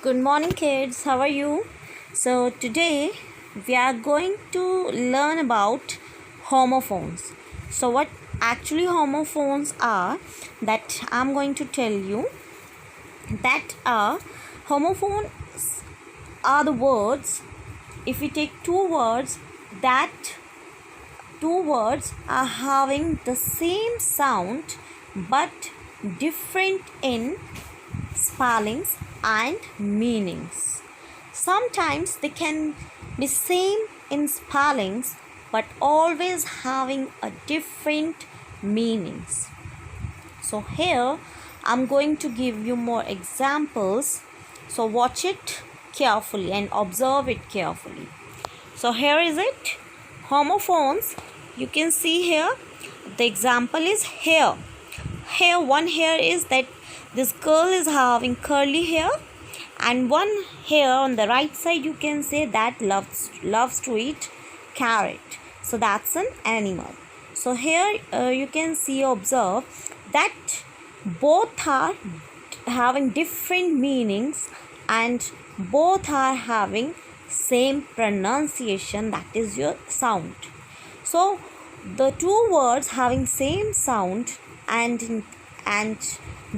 Good morning, kids. How are you? So, today we are going to learn about homophones. So, what actually homophones are, that I'm going to tell you. That homophones are the words. If we take two words, that two words are having the same sound but different in spellings and meanings. Sometimes they can be same in spellings but always having a different meanings. So here I'm going to give you more examples. So watch it carefully and observe it carefully. So here is it. Homophones. You can see here the example is hair. Hair, one hair is that this girl is having curly hair, and one hair on the right side you can say that loves to eat carrot. So that's an animal. So here you can see, observe that both are having different meanings and both are having same pronunciation, that is your sound. So the two words having same sound and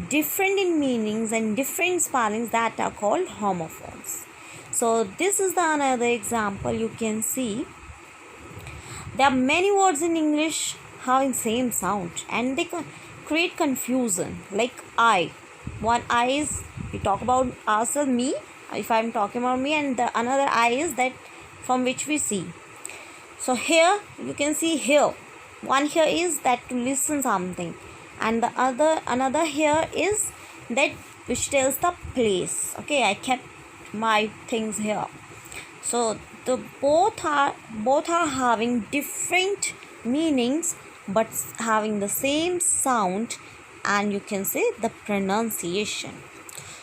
different in meanings and different spellings, that are called homophones. So this is the another example. You can see there are many words in English having same sound and they create confusion. Like I, one I is, we talk about ourselves, me, if I'm talking about me, and the another I is that from which we see. So here you can see here, one here is that to listen something, and the another here is that which tells the place. Okay, I kept my things here. So the both are having different meanings but having the same sound, and you can say the pronunciation.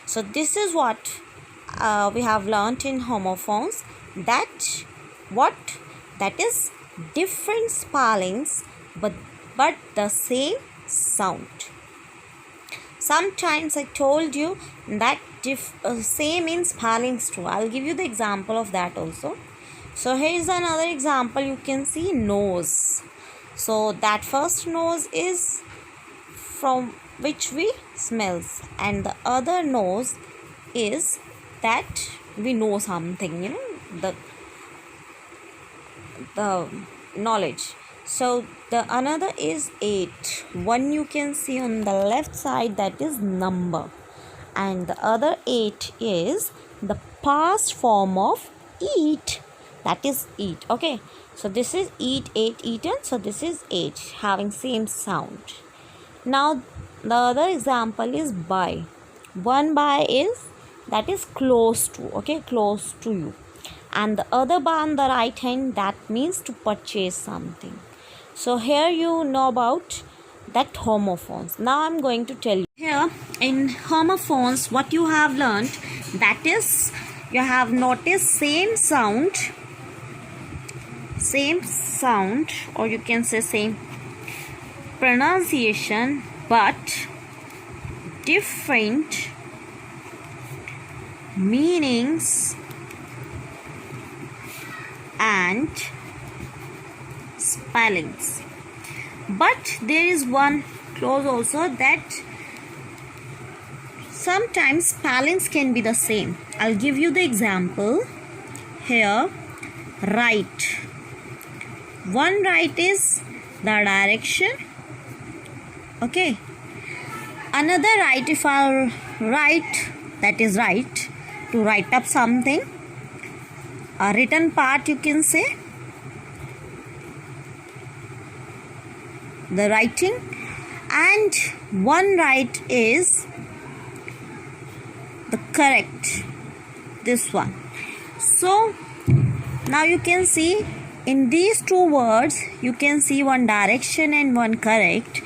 So this is what we have learnt in homophones, that what that is different spellings but the same sound. Sometimes I told you that same in spellings too. I'll give you the example of that also. So here is another example. You can see nose. So that first nose is from which we smells, and the other nose is that we know something, the knowledge. So the another is 8. One you can see on the left side, that is number, and the other 8 is the past form of eat, that is eat. Okay, so this is eat, 8, eaten. So this is 8 having same sound. Now the other example is buy. One buy is that is close to, okay, close to you, and the other bar on the right hand, that means to purchase something. So here you know about that homophones. Now I'm going to tell you here in homophones what you have learned, that is you have noticed same sound, or you can say same pronunciation but different meanings and spellings. But there is one clause also, that sometimes spellings can be the same. I'll give you the example here. Right, one right is the direction. Okay, another right, if I'll write, that is right, to write up something, a written part you can say, the writing, and one right is the correct, this one. So now you can see in these two words you can see one direction and one correct.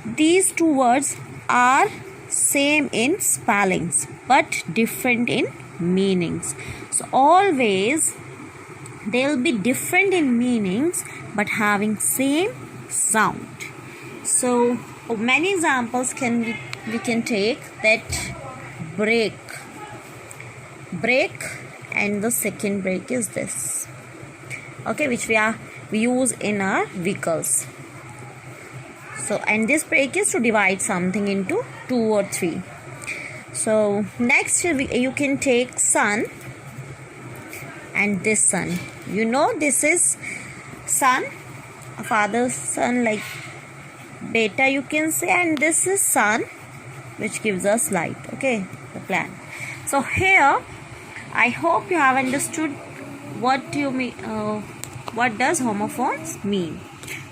These two words are same in spellings but different in meanings. So always they will be different in meanings but having same sound. So many examples we can take, that break, brake, and the second brake is this. Okay, which we use in our vehicles. So, and this brake is to divide something into 2 or 3. So next you can take sun and this sun. You know this is sun, father's son, like beta you can say, and this is sun which gives us light. Okay, the plan. So here I hope you have understood what you mean. What does homophones mean?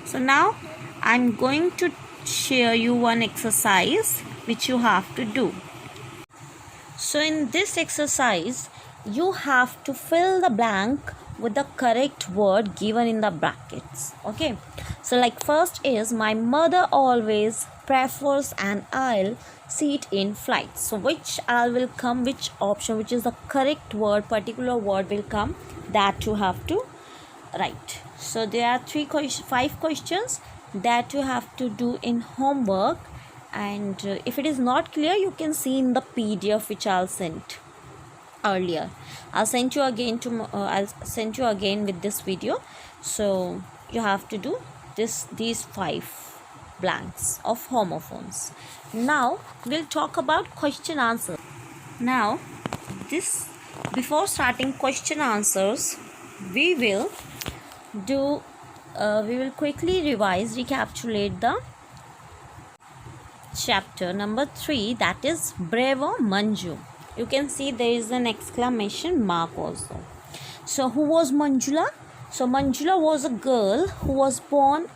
So now I'm going to share you one exercise which you have to do. So in this exercise you have to fill the blank with the correct word given in the brackets. Okay, so like first is my mother always prefers an aisle seat in flights. So which aisle will come, which option, which is the correct word, particular word will come, that you have to write. So there are 5 questions that you have to do in homework, and if it is not clear you can see in the PDF which I'll send earlier. I'll send you again with this video. So you have to do these 5 blanks of homophones. Now we'll talk about question answer. Now before starting question answers, we will quickly recapitulate the chapter number 3, that is Bravo Manju. You can see there is an exclamation mark also. So who was Manjula? So Manjula was a girl who was born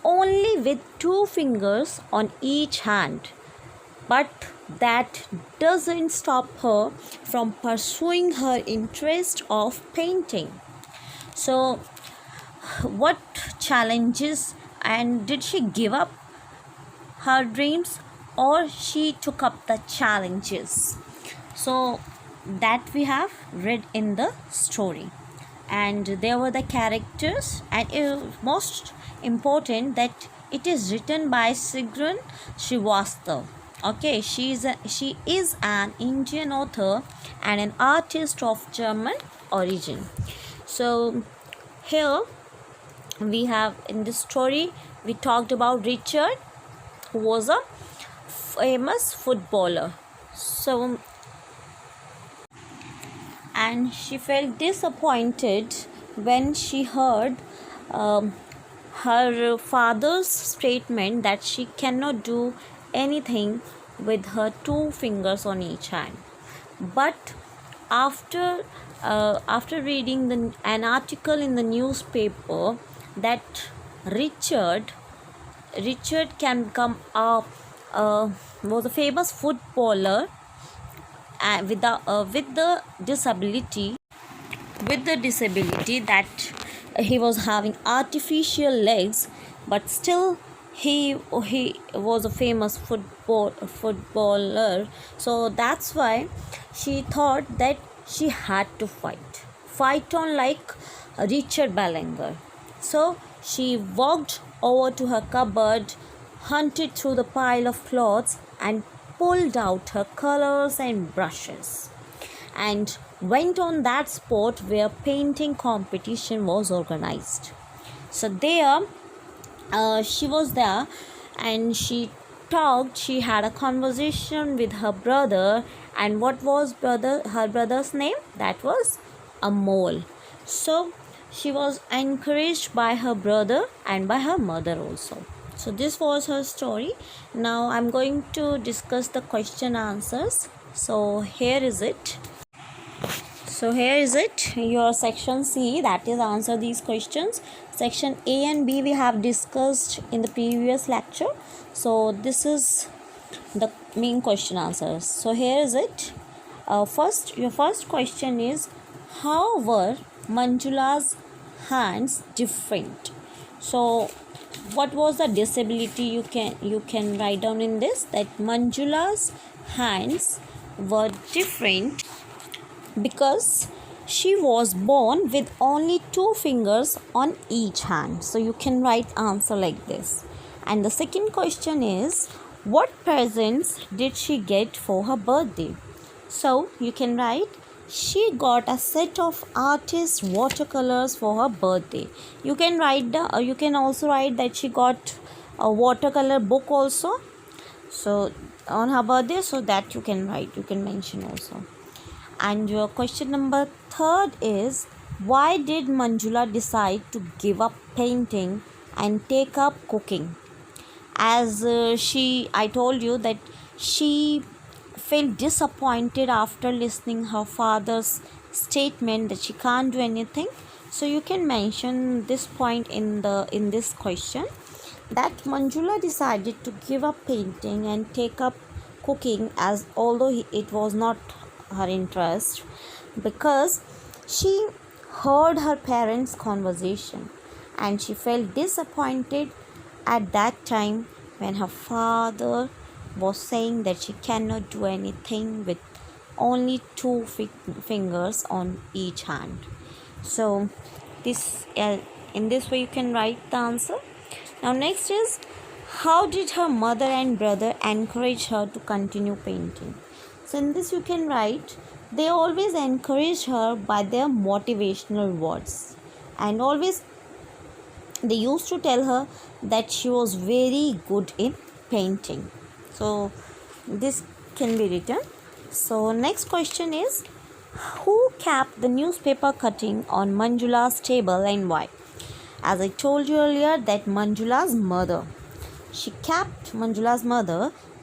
only with 2 fingers on each hand, but that doesn't stop her from pursuing her interest of painting. So what challenges, and did she give up her dreams or she took up the challenges? So that we have read in the story, and there were the characters, and most important that it is written by Sigrun Srivastava. Okay, she is an Indian author and an artist of German origin. So here we have, in this story we talked about Richard, who was a famous footballer. So, and she felt disappointed when she heard her father's statement that she cannot do anything with her 2 fingers on each hand. But after reading an article in the newspaper that Richard can become was a famous footballer with the disability that he was having artificial legs, but still he was a famous footballer. So that's why she thought that she had to fight on like Richard Bellinger. So she walked over to her cupboard, hunted through the pile of clothes, and pulled out her colors and brushes, and went on that spot where painting competition was organized. So there she was there, and she had a conversation with her brother. And what was her brother's name? That was Amol. So she was encouraged by her brother and by her mother also. So this was her story. Now I'm going to discuss the question answers. So here is it. Your section C, that is answer these questions. Section A and B we have discussed in the previous lecture. So this is the main question answers. So here is it. Your first question is, how were Manjula's hands different? So what was the disability? You can write down in this that Manjula's hands were different because she was born with only 2 fingers on each hand. So you can write answer like this. And the second question is, what presents did she get for her birthday? So you can write, she got a set of artist watercolors for her birthday. You can write you can also write that she got a watercolor book also, so on her birthday, so that you can write, you can mention also. And your question number third is, why did Manjula decide to give up painting and take up cooking? As I told you that she felt disappointed after listening her father's statement that she can't do anything. So you can mention this point in this question, that Manjula decided to give up painting and take up cooking, as although it was not her interest, because she heard her parents' conversation and she felt disappointed at that time when her father was saying that she cannot do anything with only two fingers on each hand. So this in this way you can write the answer. Now next is, how did her mother and brother encourage her to continue painting? So in this you can write, they always encouraged her by their motivational words, and always they used to tell her that she was very good in painting. So this can be written. So next question is, who kept the newspaper cutting on Manjula's table and why? As I told you earlier, that Manjula's mother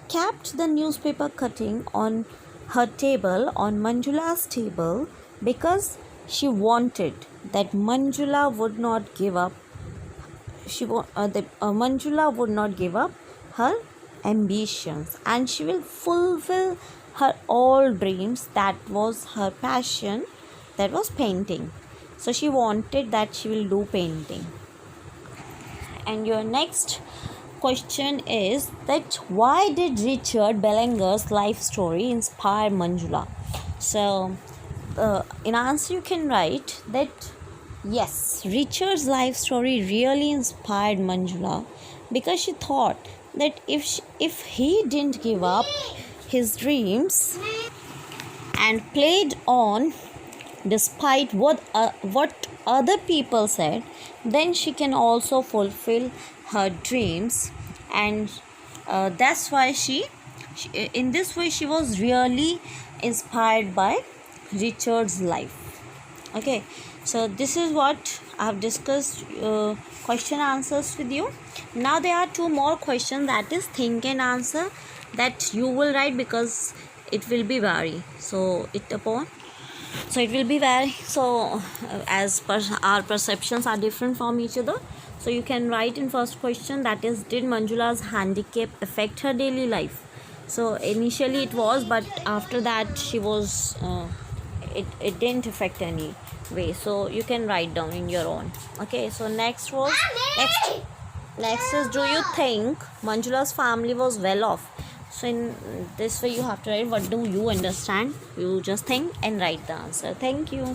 kept the newspaper cutting on her table, on Manjula's table, because she wanted that Manjula would not give up. Manjula would not give up her ambitions, and she will fulfill her all dreams. That was her passion, that was painting. So she wanted that she will do painting. And your next question is that, why did Richard Bellinger's life story inspire Manjula? So in answer you can write that yes, Richard's life story really inspired Manjula, because she thought that if he didn't give up his dreams and played on despite what other people said, then she can also fulfill her dreams. And that's why she in this way she was really inspired by Richard's life. Okay, so this is what I have discussed question answers with you. Now there are two more questions, that is think and answer, that you will write, because it will be vary. So it will be vary. So as per our perceptions are different from each other. So you can write in first question, that is, did Manjula's handicap affect her daily life? So initially it was, but after that she was it didn't affect any way. So you can write down in your own. Okay, so next is, do you think Manjula's family was well off? So in this way you have to write, what do you understand? You just think and write the answer. Thank you.